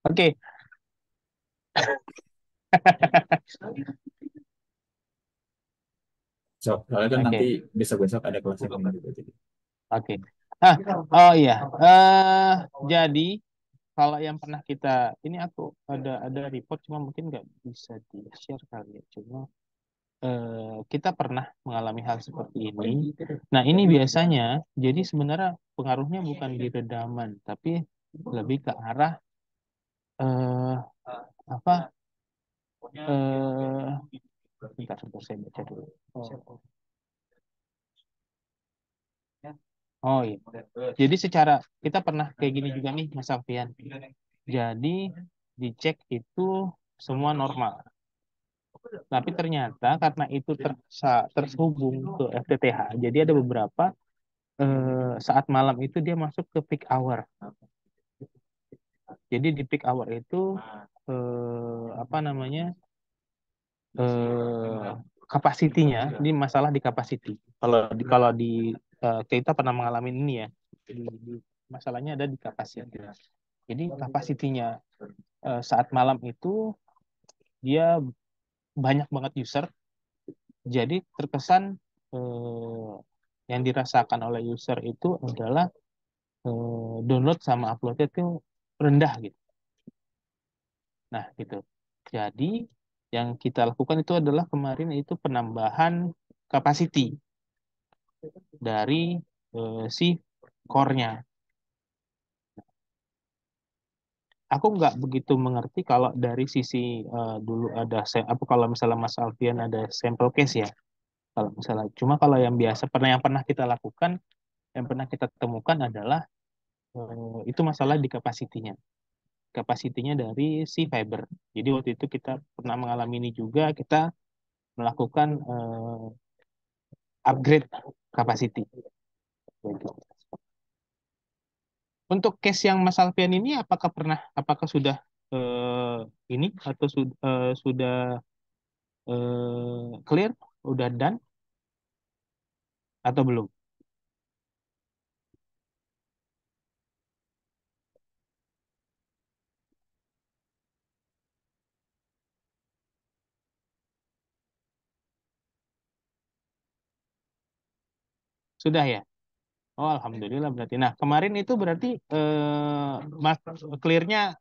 Oke. So, soalnya kan nanti Oke. besok-besok ada kelas yang lain juga. Jadi. Oke. Ah, oh iya. Jadi kalau yang pernah kita ini aku ada report cuma mungkin nggak bisa di-share kali ya. Cuma kita pernah mengalami hal seperti ini. Nah, ini biasanya jadi sebenarnya pengaruhnya bukan di redaman, tapi lebih ke arah eh apa bentar saya baca dulu. Oh iya. Jadi secara kita pernah kayak gini juga nih Mas Alfian. Jadi dicek itu semua normal. Tapi ternyata karena itu terhubung ke FTTH, jadi ada beberapa saat malam itu dia masuk ke peak hour. Jadi di peak hour itu apa namanya eh kapasitinya, ini masalah di capacity. Kalau di kita pernah mengalami ini ya, masalahnya ada di capacity. Jadi kapasitinya saat malam itu dia banyak banget user, jadi terkesan eh, yang dirasakan oleh user itu adalah download sama uploadnya itu rendah gitu. Nah gitu. Jadi yang kita lakukan itu adalah kemarin itu penambahan capacity dari si core-nya. Aku nggak begitu mengerti kalau dari sisi dulu ada apa kalau misalnya Mas Alfian ada sampel case ya. Kalau misalnya cuma kalau yang biasa yang pernah kita lakukan, yang pernah kita temukan adalah itu masalah di kapasitinya. Kapasitinya dari si fiber. Jadi waktu itu kita pernah mengalami ini juga, kita melakukan upgrade capacity. Untuk case yang Mas Alfian ini, apakah sudah ini atau sudah clear, udah done atau belum? Sudah ya? Oh, alhamdulillah berarti. Nah, kemarin itu berarti Mas clearnya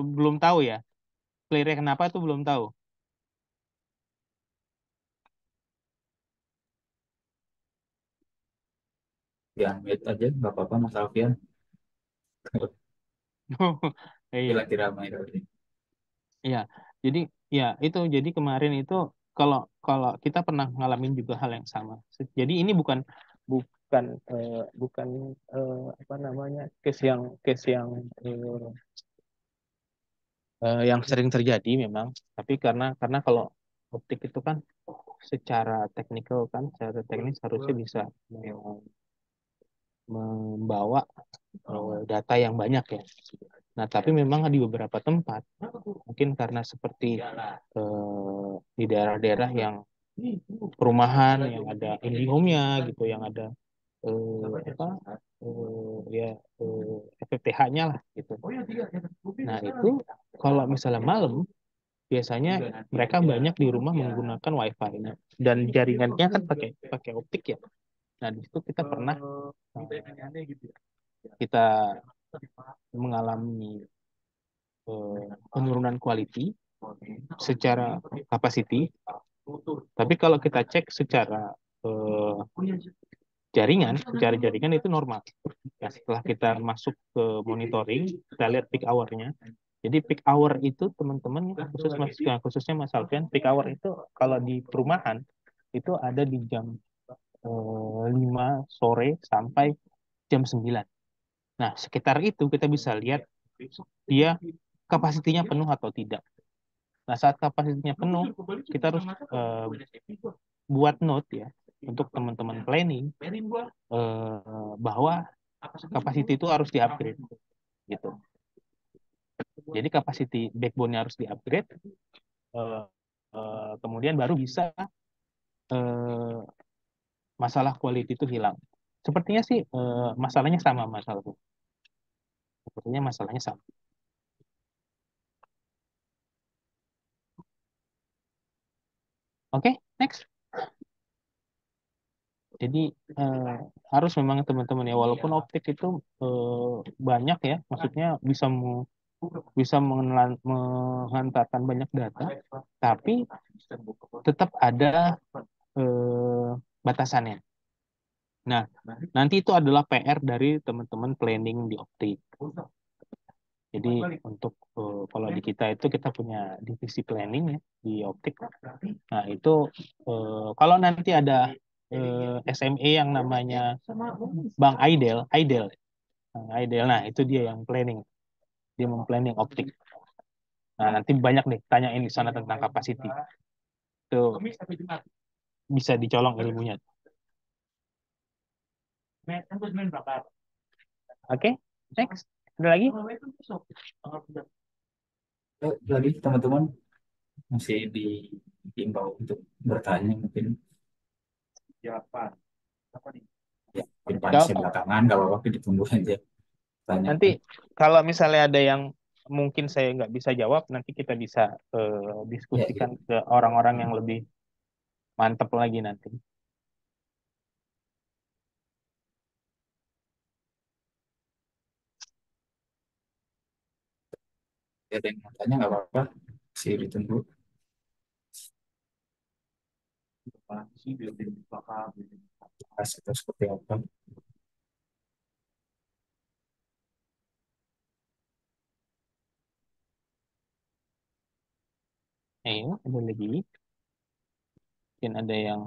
belum tahu ya? Clearnya kenapa itu belum tahu? Ya, wait aja, nggak apa-apa Mas Alfian. Nanti Iya. lagi ramai tadi. Iya, jadi ya itu jadi kemarin itu kalau kalau kita pernah ngalamin juga hal yang sama. Jadi ini bukan bukan bukan apa namanya case yang yang sering terjadi memang. Tapi karena kalau optik itu kan secara teknis harusnya bisa membawa data yang banyak ya. Nah, tapi memang di beberapa tempat, mungkin karena seperti di daerah-daerah yang perumahan, yang ada IndiHome-nya gitu, yang ada apa ya FTTH-nya lah gitu. Nah, itu kalau misalnya malam, biasanya mereka banyak di rumah menggunakan WiFi. Nah, dan jaringannya kan pakai pakai optik ya. Nah, di situ kita pernah kita mengalami penurunan quality secara capacity. Tapi kalau kita cek secara eh, jaringan itu normal. Ya, setelah kita masuk ke monitoring, kita lihat peak hour-nya. Jadi peak hour itu teman-teman khususnya Mas Alfian, peak hour itu kalau di perumahan itu ada di jam 5 sore sampai jam 9. Nah, sekitar itu kita bisa lihat dia kapasitinya penuh atau tidak. Nah, saat kapasitinya penuh, kita harus buat note ya untuk teman-teman planning bahwa kapasiti itu harus di-upgrade gitu. Jadi kapasiti backbone-nya harus di-upgrade, eh, kemudian baru bisa eh, masalah quality itu hilang. Sepertinya sih masalahnya sama masalah. Sepertinya masalahnya sama. Oke, next. Jadi eh, harus memang teman-teman ya, walaupun optik itu banyak ya, maksudnya bisa menghantarkan banyak data, tapi tetap ada eh, batasannya. Nah, nanti itu adalah PR dari teman-teman planning di optik. Jadi untuk kalau di kita itu kita punya divisi planning ya di optik. Nah, itu kalau nanti ada SME yang namanya Bang Aidel, Aidel, Bang Aidel. Nah, itu dia yang planning. Dia memplanning optik. Nah, nanti banyak nih tanyain di sana tentang capacity. Itu bisa dicolong ilmunya. Oke, next. Ada lagi? Lagi teman-teman masih diimbau untuk bertanya mungkin ya mungkin Jawab, panasnya Pak. belakangan nggak apa-apa ditunggu aja Nanti tanyakan. kalau misalnya ada yang mungkin saya nggak bisa jawab, nanti kita bisa Ya diskusikan gitu. ke orang-orang yang lebih mantep lagi nanti. Ya, ada yang mau tanya nggak apa-apa sih ditunggu. Bahas atau seperti apa. Ada lagi. Mungkin ada yang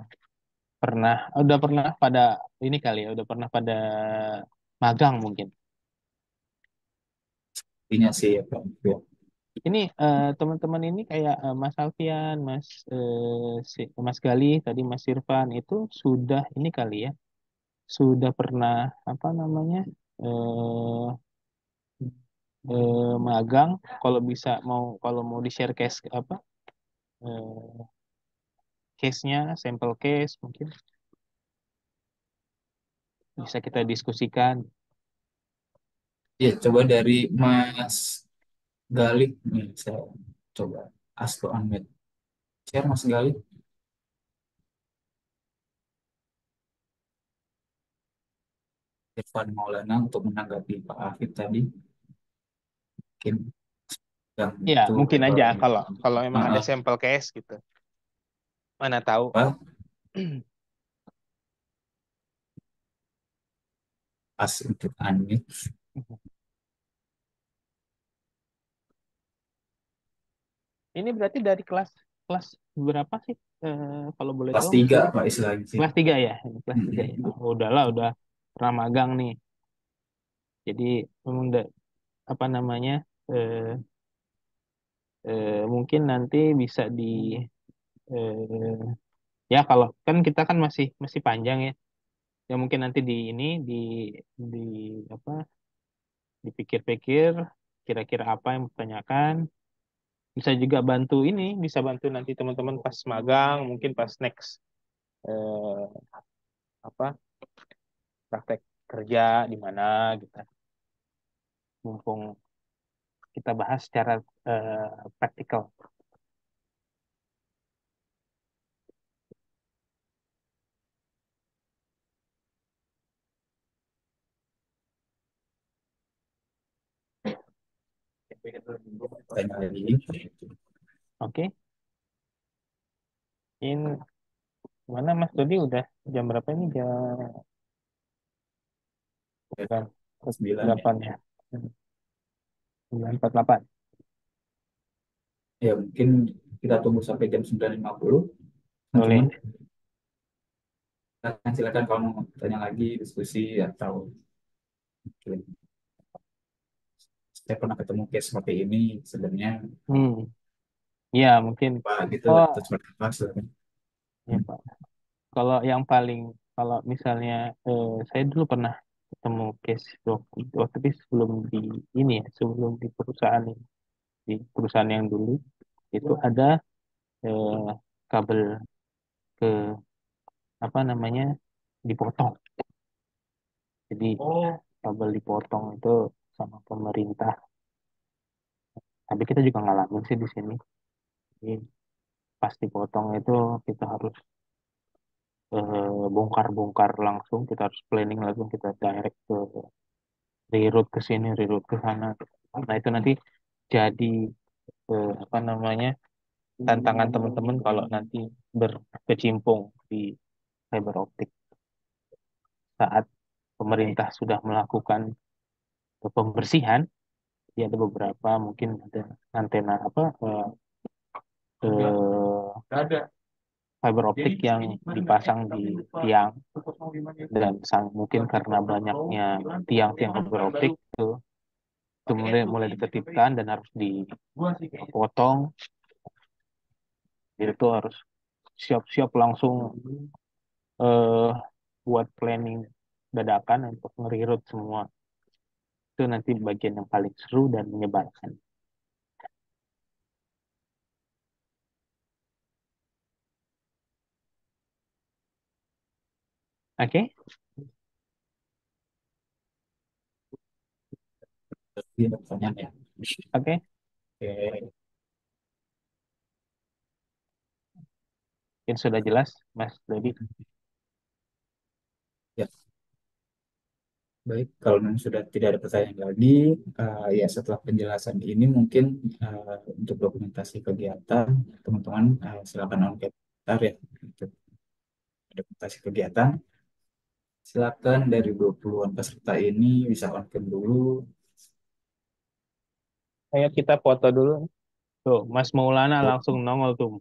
udah pernah pada ini kali ya, udah pernah pada magang mungkin. Intinya sih apa ya. Ini teman-teman ini kayak Mas Alfian, Mas Gali, tadi Mas Irfan itu sudah ini kali ya, sudah pernah apa namanya magang. Kalau bisa kalau mau di share case apa eh, case-nya, sampel case mungkin bisa kita diskusikan. Ya coba dari Mas Galih nih saya coba ask to unmute. Share Mas Galih. Irfan Maulana untuk menanggapi Pak Afid tadi mungkin yang Ya, itu mungkin aja kalau kalau memang ada uh, sampel case gitu. Mana tahu. apa pas untuk unmute Ini berarti dari kelas kelas berapa sih? Kalau boleh kelas tahu Mas 3 Dodi? Pak istilahnya sih. Kelas 3 ya? Ini kelas 3 ya. Mm-mm. Oh, udahlah, udah pernah magang nih. Jadi memang apa namanya? eh, mungkin nanti bisa eh, ya kalau kan kita kan masih masih panjang ya. Ya mungkin nanti di apa? Dipikir-pikir kira-kira apa yang ditanyakan. Bisa juga bantu ini, bisa bantu nanti teman-teman pas magang, mungkin pas next eh, apa praktek kerja di mana gitu. Mumpung kita bahas secara praktikal. Tanya lagi. Oke, ini mana Mas Dodi udah jam berapa ini? Jam 9 ya. 8 ya. 9.48. Ya mungkin kita tunggu sampai jam 9.50 teman-teman. Boleh. Silakan kalau mau tanya lagi diskusi atau mungkin saya pernah ketemu case seperti ini sebenarnya Ya, mungkin. Pak gitu Oh, atau seperti apa silakan. ya Pak. Kalau yang paling, kalau misalnya saya dulu pernah ketemu case waktu itu sebelum di ini ya, sebelum di perusahaan ini, di perusahaan yang dulu itu ada eh, kabel ke apa namanya dipotong. Jadi kabel dipotong itu sama pemerintah. Tapi kita juga ngalamin sih di sini. pas dipotong itu kita harus bongkar-bongkar langsung, kita harus planning langsung, kita direct ke reroute ke sini, reroute ke sana. Nah itu nanti jadi apa namanya tantangan teman-teman kalau nanti berkecimpung di fiber optik saat pemerintah sudah melakukan pembersihan. Ya ada beberapa mungkin ada antena apa fiber optik yang dipasang di tiang dan mungkin karena banyaknya tiang-tiang fiber optik itu mulai mulai ditertibkan dan harus dipotong. Jadi itu harus siap-siap langsung eh, buat planning dadakan untuk ngerirut semua. Itu nanti bagian yang paling seru dan menyebalkan. Oke? Iya, pertanyaan ya. Oke? Oke. Mungkin sudah jelas, Mas Dodi. Ya, baik. Kalau memang sudah tidak ada pertanyaan lagi, ya setelah penjelasan ini mungkin untuk dokumentasi kegiatan, teman-teman silakan angkat bentar ya untuk dokumentasi kegiatan. Silakan dari 20-an peserta ini bisa on cam dulu. Ayo kita foto dulu. Tuh, Mas Maulana langsung nongol tuh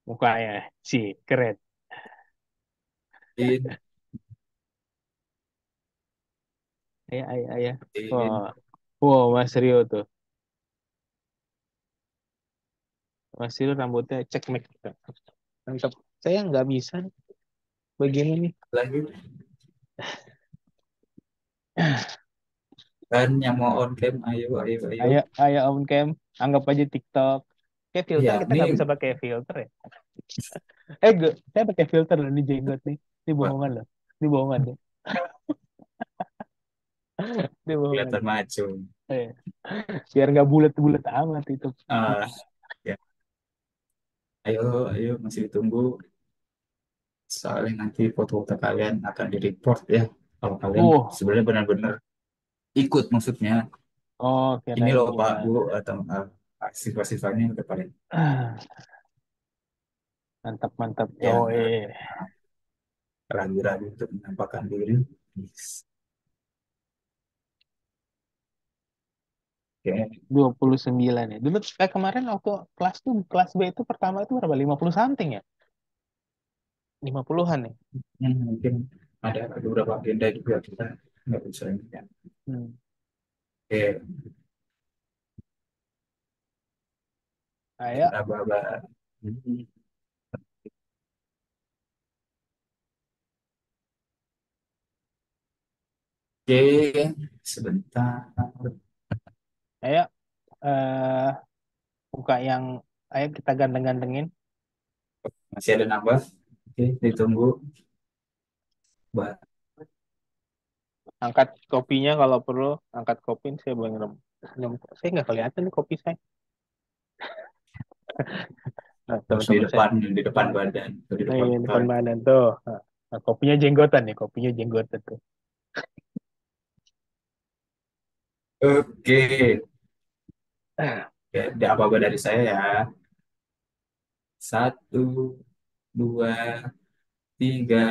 mukanya. Sih, keren. In, Ayo, ayo, ayo. in. Wah, wow, Mas Rio tuh. Mas Rio rambutnya cek mek. Mantap. Saya nggak bisa nih, begini nih. Lagi kan yang mau on cam, ayo, ayo, ayo. Ayo, ayo Om Kem. Anggap aja TikTok. Kayak filter Ya, kita nggak ini bisa pakai filter ya. Saya pakai filter loh di jenggot nih. Ini wah, bohongan loh. Ini bohongan deh. Ini bohongan. kelihatan maju. Eh, biar nggak bulat-bulat amat itu. Ah, ya, ayo, ayo, masih ditunggu. Soalnya nanti foto-foto kalian akan di-report ya. Kalau kalian Wow. sebenarnya benar-benar ikut, maksudnya Oh, ini kirain loh Pak Bu gimana. atau siswa-siswanya udah paling Mantap, mantap. Oh, yang eh. ragu-ragu untuk menampakkan diri. Yes. Oke. 29 ya. Dulu kemarin waktu kelas B itu pertama itu berapa? 50 something ya? 50-an ya? Mungkin ada beberapa agenda juga kita nggak bisa ini ya. Hmm. Oke, Ayo, aba-aba. Oke, sebentar. ayo. eh buka yang, ayo kita ganteng-gantengin. Masih ada nambah. Oke, ditunggu. Mbak. Angkat kopinya kalau perlu. Angkat kopi, saya boleh ngerem. Saya nggak kelihatan nih kopi saya. Nah, Harus teman-teman saya. di depan badan, atau di Nih, depan depan muka. badan tuh. Nah, kopinya jenggotan nih. Kopinya jenggotan tuh. Oke, ya, ada apa-apa dari saya ya. Satu, dua, tiga.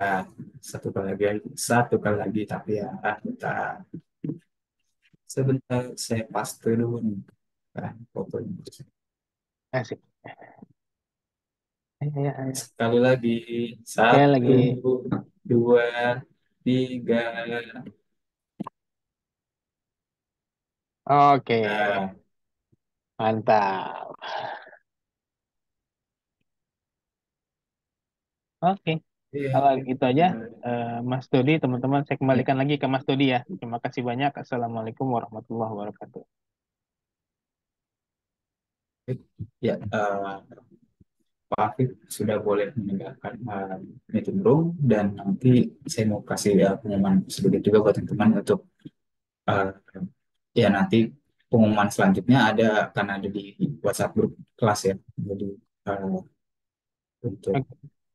Ah, satu kali lagi, tapi ya kita sebentar saya paste dulu nih kan fotonya. Asik. Ayo, ayo, ayo. Sekali lagi, Sekali satu, lagi. dua, tiga. Oke. Nah, Mantap. Oke. Kalau gitu aja, Mas Dodi, teman-teman, saya ya, kembalikan lagi ke Mas Dodi ya. Terima kasih banyak. Assalamualaikum warahmatullahi wabarakatuh. ya, Pak Afif sudah boleh meninggalkan meeting room dan nanti saya mau kasih pengumuman sedikit juga buat teman-teman untuk eh, ya nanti pengumuman selanjutnya ada akan ada di WhatsApp grup kelas ya. Jadi uh, untuk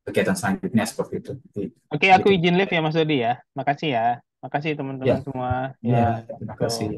kegiatan selanjutnya seperti itu. Jadi, Oke, aku gitu. izin live ya Mas Dodi ya. Makasih ya. Makasih teman-teman Ya, semua ya ya, terima untuk kasih.